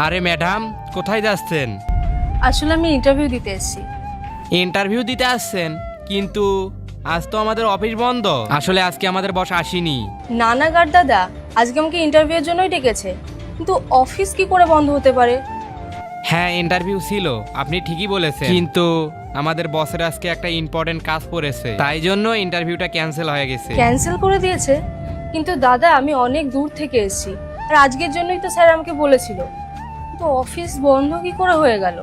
আরে ম্যাডাম, কোথায় যাচ্ছেন? আসলে আমি ইন্টারভিউ দিতে এসেছি। ইন্টারভিউ দিতে আসছেন, কিন্তু আজ তো আমাদের অফিস বন্ধ। আসলে আজকে আমাদের বস আসেনি। নানা গার দাদা আজকে আমাকে ইন্টারভিউর জন্যই ডেকেছে, কিন্তু অফিস কি করে বন্ধ হতে পারে? হ্যাঁ, ইন্টারভিউ ছিল, আপনি ঠিকই বলেছেন, কিন্তু আমাদের বসের আজকে একটা ইম্পর্টেন্ট কাজ পড়েছে, তাই জন্য ইন্টারভিউটা ক্যান্সেল হয়ে গেছে। ক্যান্সেল করে দিয়েছে? কিন্তু দাদা আমি অনেক দূর থেকে এসেছি, আর আজকের জন্যই তো স্যার আমাকে বলেছিল, কিন্তু অফিস বন্ধ কি করে হয়ে গেল?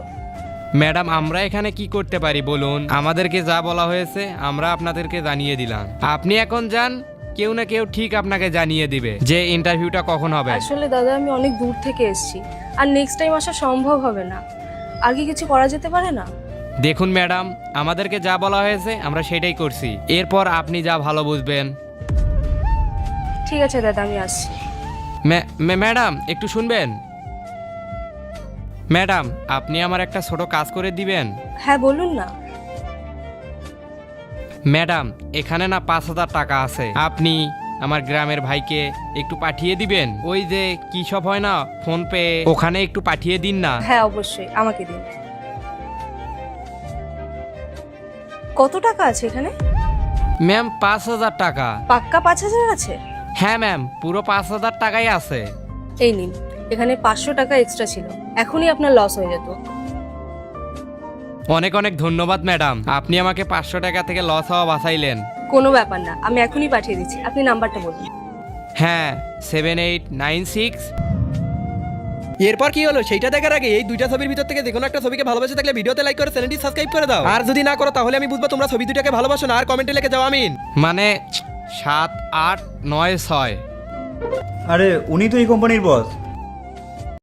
ম্যাডাম, আমরা এখানে কি করতে পারি বলুন? আমাদেরকে যা বলা হয়েছে আমরা আপনাদেরকে জানিয়ে দিলাম। আপনি এখন যান, কেউ না কেউ ঠিক আপনাকে জানিয়ে দিবে যে ইন্টারভিউটা কখন হবে। আসলে দাদা আমি অনেক দূর থেকে এসেছি, আর নেক্সট টাইম আসা সম্ভব হবে না। আর কি কিছু করা যেতে পারে না? দেখুন ম্যাডাম, আমাদেরকে যা বলা হয়েছে আমরা সেটাই করছি, এরপর আপনি যা ভালো বুঝবেন। ঠিক আছে দাদা, আমি আসছি। ম্যাডাম একটু শুনবেন। ম্যাডাম, আপনি আমার একটা ছোট কাজ করে দিবেন? হ্যাঁ বলুন না। ম্যাডাম, এখানে না 5,000 টাকা আছে, আপনি আমার গ্রামের ভাইকে একটু পাঠিয়ে দিবেন। ওই যে কি সব হয় না, ফোন পে, ওখানে একটু পাঠিয়ে দিন না। হ্যাঁ অবশ্যই, আমাকে দিন। কত টাকা আছে এখানে? ম্যাম, 5,000 টাকা। পাক্কা 5,000 আছে? হ্যাঁ ম্যাম, পুরো 5,000 টাকাই আছে। এই নিন, এখানে 500 টাকা এক্সট্রা ছিল, এখনই আপনার লস হয়ে যেত। অনেক অনেক ধন্যবাদ ম্যাডাম, আপনি আমাকে 500 টাকা থেকে লস হওয়া বাঁচাইলেন। কোনো ব্যাপার না, আমি এখনই পাঠিয়ে দিচ্ছি, আপনি নাম্বারটা বলুন। হ্যাঁ, 7896। এরপর কি হলো সেইটা দেখার আগে এই দুইটা ছবির ভিতর থেকে যে কোনো একটা ছবিকে ভালোবাসে থাকলে ভিডিওতে লাইক করে চ্যানেলটি সাবস্ক্রাইব করে দাও। আর যদি না করো তাহলে আমি বুঝবো তোমরা ছবি দুটাকে ভালোবাসো না। আর কমেন্টে লিখে যাও আমিন। মানে 7, 8, 9, 6। আরে উনি তো এই কোম্পানির বস।